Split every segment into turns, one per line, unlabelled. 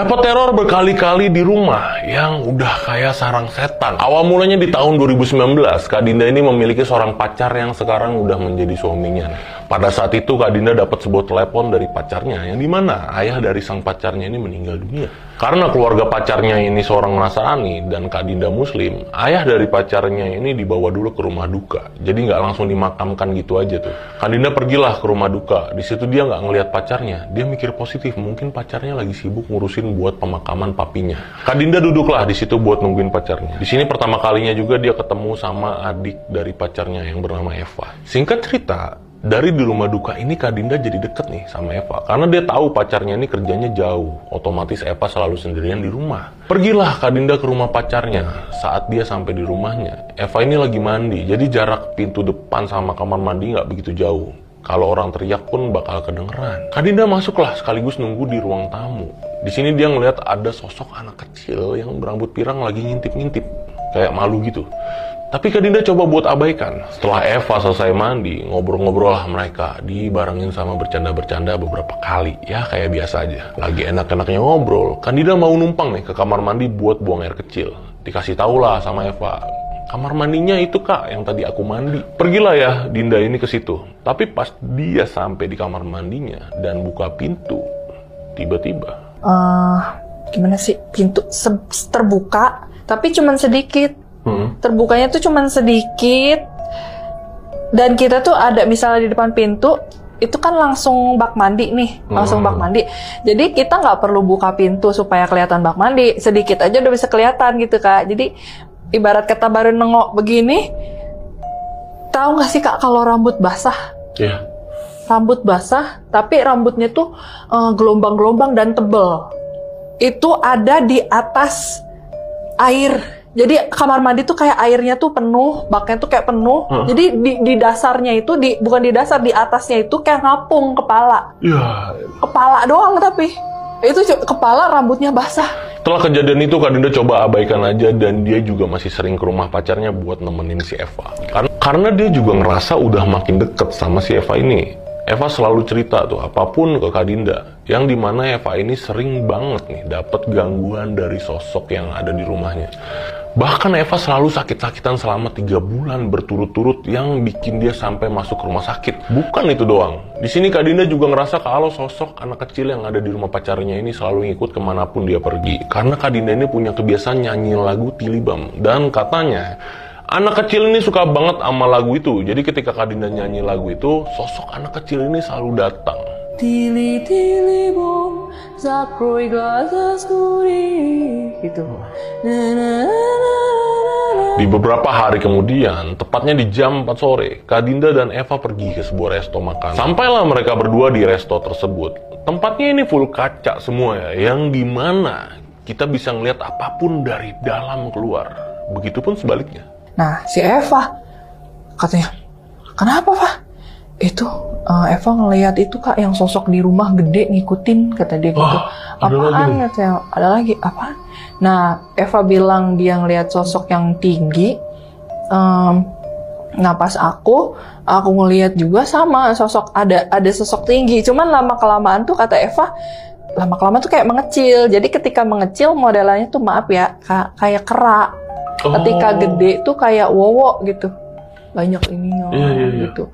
Dapat teror berkali-kali di rumah yang udah kayak sarang setan. Awal mulanya di tahun 2019, Kak Dinda ini memiliki seorang pacar yang sekarang udah menjadi suaminya. Pada saat itu Kak Dinda dapat sebuah telepon dari pacarnya, yang dimana ayah dari sang pacarnya ini meninggal dunia. Karena keluarga pacarnya ini seorang Nasrani dan Kak Dinda Muslim, ayah dari pacarnya ini dibawa dulu ke rumah duka. Jadi nggak langsung dimakamkan gitu aja tuh. Kak Dinda pergilah ke rumah duka. Di situ dia nggak ngelihat pacarnya. Dia mikir positif, mungkin pacarnya lagi sibuk ngurusin buat pemakaman papinya. Kak Dinda duduklah di situ buat nungguin pacarnya. Di sini pertama kalinya juga dia ketemu sama adik dari pacarnya yang bernama Eva. Singkat cerita, dari di rumah duka ini Kak Dinda jadi deket nih sama Eva. Karena dia tahu pacarnya ini kerjanya jauh. Otomatis Eva selalu sendirian di rumah. Pergilah Kak Dinda ke rumah pacarnya. Saat dia sampai di rumahnya, Eva ini lagi mandi. Jadi jarak pintu depan sama kamar mandi nggak begitu jauh. Kalau orang teriak pun bakal kedengeran. Kak Dinda masuklah sekaligus nunggu di ruang tamu. Di sini dia ngeliat ada sosok anak kecil yang berambut pirang lagi ngintip-ngintip. Kayak malu gitu. Tapi Kak Dinda coba buat abaikan. Setelah Eva selesai mandi, ngobrol-ngobrol lah mereka. Dibarengin sama bercanda-bercanda beberapa kali. Ya kayak biasa aja. Lagi enak-enaknya ngobrol, Kak Dinda mau numpang nih ke kamar mandi buat buang air kecil. Dikasih tau lah sama Eva, kamar mandinya itu Kak, yang tadi aku mandi. Pergilah ya Dinda ini ke situ. Tapi pas dia sampai di kamar mandinya dan buka pintu, tiba-tiba
gimana sih, pintu terbuka, tapi cuman sedikit. Terbukanya tuh cuman sedikit. Dan kita tuh ada misalnya di depan pintu, itu kan langsung bak mandi nih, langsung bak mandi. Jadi kita nggak perlu buka pintu supaya kelihatan bak mandi, sedikit aja udah bisa kelihatan gitu Kak. Jadi ibarat kata baru nengok begini, tahu nggak sih Kak kalau rambut basah?
Iya.
Rambut basah, tapi rambutnya tuh gelombang-gelombang dan tebel. Itu ada di atas air. Jadi kamar mandi tuh kayak airnya tuh penuh, baknya tuh kayak penuh. Jadi di dasarnya itu, bukan di dasar, di atasnya itu kayak ngapung kepala.
Ya.
Kepala doang tapi. Itu kepala, rambutnya basah.
Setelah kejadian itu Kak Dinda coba abaikan aja, dan dia juga masih sering ke rumah pacarnya buat nemenin si Eva. Karena dia juga ngerasa udah makin deket sama si Eva ini. Eva selalu cerita tuh apapun ke Kak Dinda, yang dimana Eva ini sering banget nih dapat gangguan dari sosok yang ada di rumahnya. Bahkan Eva selalu sakit-sakitan selama 3 bulan berturut-turut yang bikin dia sampai masuk ke rumah sakit. Bukan itu doang. Di sini Kak Dinda juga ngerasa kalau sosok anak kecil yang ada di rumah pacarnya ini selalu ngikut kemanapun dia pergi. Karena Kak Dinda ini punya kebiasaan nyanyi lagu Tilibam. Dan katanya anak kecil ini suka banget sama lagu itu. Jadi ketika Kak Dinda nyanyi lagu itu, sosok anak kecil ini selalu datang.
Tili tili bom, zakroi glazas kuri, gitu.
Di beberapa hari kemudian, tepatnya di jam 4 sore, Kak Dinda dan Eva pergi ke sebuah resto makan. Sampailah mereka berdua di resto tersebut. Tempatnya ini full kaca semua ya, yang dimana kita bisa ngeliat apapun dari dalam keluar. Begitupun sebaliknya.
Nah, si Eva katanya, kenapa Pak? Itu Eva ngelihat itu Kak, yang sosok di rumah gede ngikutin, kata dia gitu. Apaan? Katanya, ada lagi, apaan? Nah, Eva bilang dia ngelihat sosok yang tinggi. Nah, pas aku ngelihat juga sama sosok, ada sosok tinggi. Cuman lama-kelamaan tuh kata Eva, lama-kelamaan tuh kayak mengecil. Jadi ketika mengecil modelannya tuh maaf ya, kayak kera. Ketika gede tuh kayak wowo gitu. Banyak ininya gitu.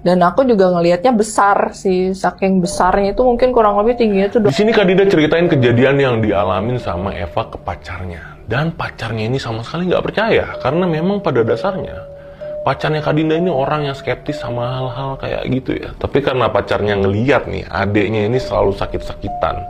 Dan aku juga ngelihatnya besar sih, saking besarnya itu mungkin kurang lebih tingginya tuh.
Di sini Kak Dinda ceritain kejadian yang dialamin sama Eva ke pacarnya, dan pacarnya ini sama sekali nggak percaya karena memang pada dasarnya pacarnya Kak Dinda ini orang yang skeptis sama hal-hal kayak gitu ya. Tapi karena pacarnya ngeliat nih adeknya ini selalu sakit-sakitan,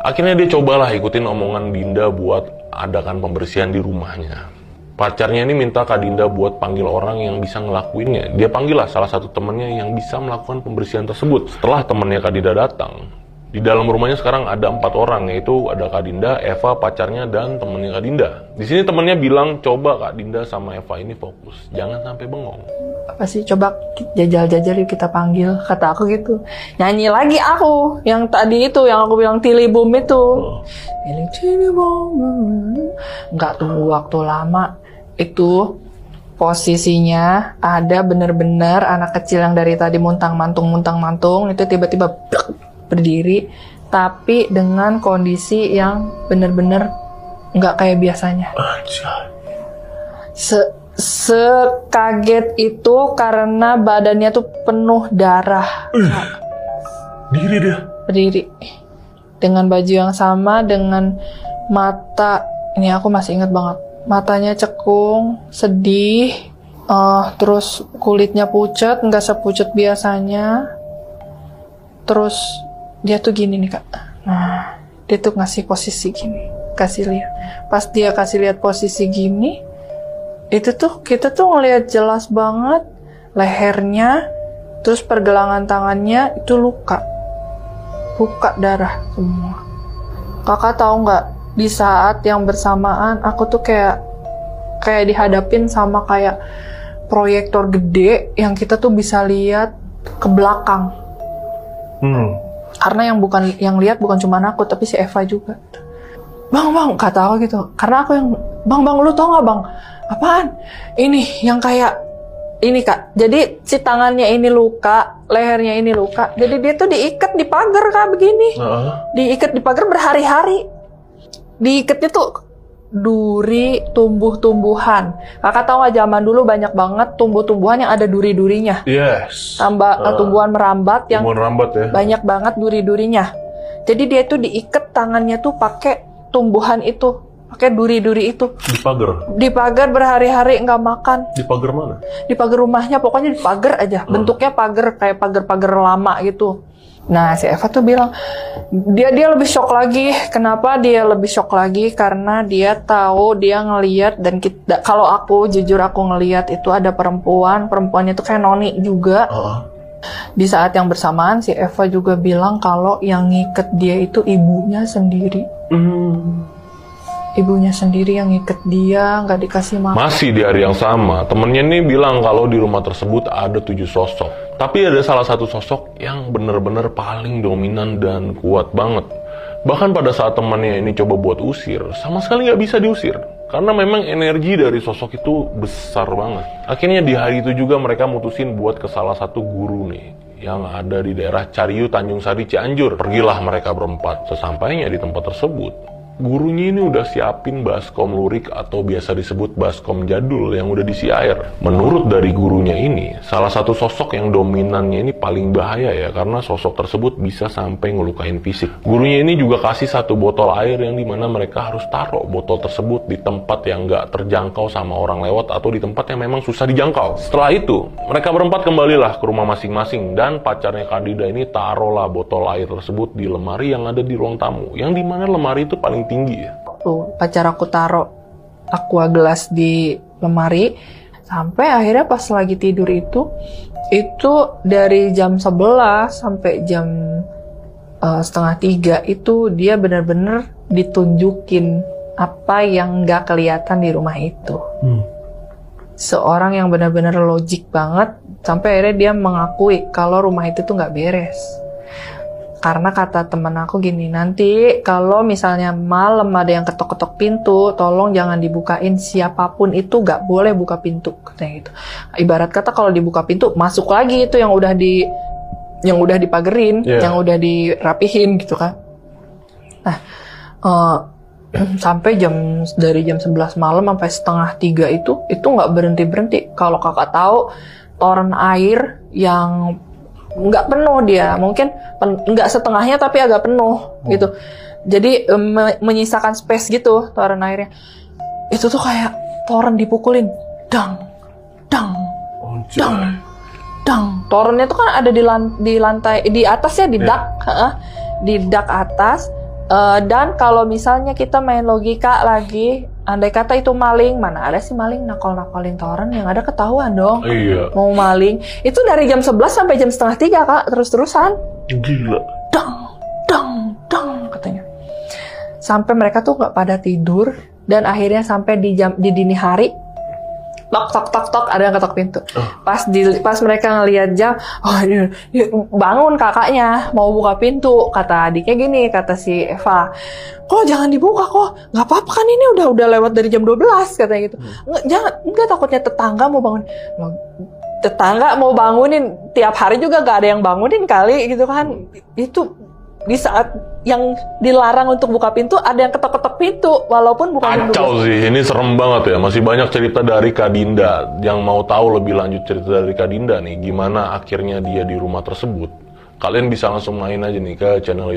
akhirnya dia cobalah ikutin omongan Dinda buat adakan pembersihan di rumahnya. Pacarnya ini minta Kak Dinda buat panggil orang yang bisa ngelakuinnya. Dia panggil lah salah satu temennya yang bisa melakukan pembersihan tersebut. Setelah temennya Kak Dinda datang, di dalam rumahnya sekarang ada 4 orang, yaitu ada Kak Dinda, Eva, pacarnya, dan temennya Kak Dinda. Di sini temennya bilang, coba Kak Dinda sama Eva ini fokus, jangan sampai bengong.
Apa sih, coba jajal-jajal yuk kita panggil, kata aku gitu. Nyanyi lagi aku, yang tadi itu, yang aku bilang Tilibum itu. Tilibum. Nggak tunggu waktu lama. Itu posisinya ada bener-bener anak kecil yang dari tadi muntang-mantung itu tiba-tiba berdiri tapi dengan kondisi yang bener-bener nggak kayak biasanya. Sekaget itu karena badannya tuh penuh darah.
Diri dia?
Berdiri. Dengan baju yang sama, dengan mata, ini aku masih ingat banget. Matanya cekung, sedih, terus kulitnya pucat, nggak sepucat biasanya. Terus dia tuh gini nih Kak. Nah, dia tuh ngasih posisi gini, kasih lihat. Pas dia kasih lihat posisi gini, itu tuh kita tuh ngelihat jelas banget lehernya, terus pergelangan tangannya itu luka darah semua. Kakak tahu nggak, di saat yang bersamaan aku tuh kayak dihadapin sama kayak proyektor gede yang kita tuh bisa lihat ke belakang. Karena yang lihat bukan cuma aku tapi si Eva juga. Bang, kata aku gitu. Karena aku yang, bang, lu tau nggak bang? Apaan? Ini yang kayak ini Kak. Jadi si tangannya ini luka, lehernya ini luka. Jadi dia tuh diikat di pagar Kak begini. Diikat di pagar berhari-hari. Diikatnya tuh duri tumbuh-tumbuhan. Kakak tahu nggak, zaman dulu banyak banget tumbuh-tumbuhan yang ada duri-durinya.
Yes.
Tumbuhan merambat yang
ya.
Banyak banget duri-durinya. Jadi dia tuh diikat tangannya tuh pakai tumbuhan itu, pakai duri-duri itu. Di pagar berhari-hari nggak makan.
Di pagar mana?
Di pagar rumahnya, pokoknya di pagar aja. Bentuknya pagar kayak pagar-pagar lama gitu. Nah, si Eva tuh bilang, dia lebih shock lagi. Kenapa dia lebih shock lagi? Karena dia tahu, dia ngelihat, dan kita, kalau aku jujur aku ngelihat itu ada perempuannya tuh kayak noni juga. Di saat yang bersamaan si Eva juga bilang kalau yang ngiket dia itu ibunya sendiri. Ibunya sendiri yang ngiket dia, nggak dikasih makan.
Masih di hari yang sama, temennya ini bilang kalau di rumah tersebut ada 7 sosok. Tapi ada salah satu sosok yang benar-benar paling dominan dan kuat banget. Bahkan pada saat temannya ini coba buat usir, sama sekali nggak bisa diusir. Karena memang energi dari sosok itu besar banget. Akhirnya di hari itu juga mereka mutusin buat ke salah satu guru nih, yang ada di daerah Cariu, Tanjung Sari, Cianjur. Pergilah mereka berempat. Sesampainya di tempat tersebut, gurunya ini udah siapin baskom lurik atau biasa disebut baskom jadul yang udah diisi air. Menurut dari gurunya ini, salah satu sosok yang dominannya ini paling bahaya ya, karena sosok tersebut bisa sampai ngelukain fisik. Gurunya ini juga kasih satu botol air yang dimana mereka harus taruh botol tersebut di tempat yang nggak terjangkau sama orang lewat atau di tempat yang memang susah dijangkau. Setelah itu, mereka berempat kembalilah ke rumah masing-masing dan pacarnya Candida ini taruhlah botol air tersebut di lemari yang ada di ruang tamu, yang dimana lemari itu paling tinggi ya.
Pacar aku taruh aqua gelas di lemari sampai akhirnya pas lagi tidur itu dari jam 11 sampai jam 2:30 itu dia benar-benar ditunjukin apa yang nggak kelihatan di rumah itu. Seorang yang benar-benar logik banget sampai akhirnya dia mengakui kalau rumah itu tuh nggak beres. Karena kata temen aku gini, nanti kalau misalnya malam ada yang ketok-ketok pintu, tolong jangan dibukain, siapapun itu gak boleh buka pintu, katanya gitu. Ibarat kata kalau dibuka pintu, masuk lagi itu yang udah dipagerin, yang udah dirapihin gitu kan. Nah, sampai dari jam 11 malam sampai 2:30 itu nggak berhenti. Kalau kakak tahu, toren air yang nggak penuh dia, mungkin nggak setengahnya tapi agak penuh gitu. Jadi menyisakan space gitu toren airnya. Itu tuh kayak toren dipukulin, dang. Torennya tuh kan ada di lantai, di atasnya di dak, di dak atas. Dan kalau misalnya kita main logika lagi, andai kata itu maling, mana ada sih maling nakol-nakolin toren, yang ada ketahuan dong.
Iya.
Mau maling. Itu dari jam 11 sampai jam 2:30 Kak, terus-terusan.
Gila.
Dang katanya. Sampai mereka tuh nggak pada tidur dan akhirnya sampai di dini hari tok ada yang ketok pintu. Pas mereka ngelihat jam, bangun kakaknya mau buka pintu, kata adiknya gini, kata si Eva, kok jangan dibuka kok, nggak apa-apa kan ini udah lewat dari jam 12 katanya gitu. Enggak takutnya tetangga mau bangunin tiap hari juga gak ada yang bangunin kali gitu kan. Itu di saat yang dilarang untuk buka pintu, ada yang ketok-ketok pintu walaupun bukan
Kacau sih, ini serem banget ya. Masih banyak cerita dari Kak Dinda. Yang mau tahu lebih lanjut cerita dari Kak Dinda nih, gimana akhirnya dia di rumah tersebut, kalian bisa langsung main aja nih ke channel YouTube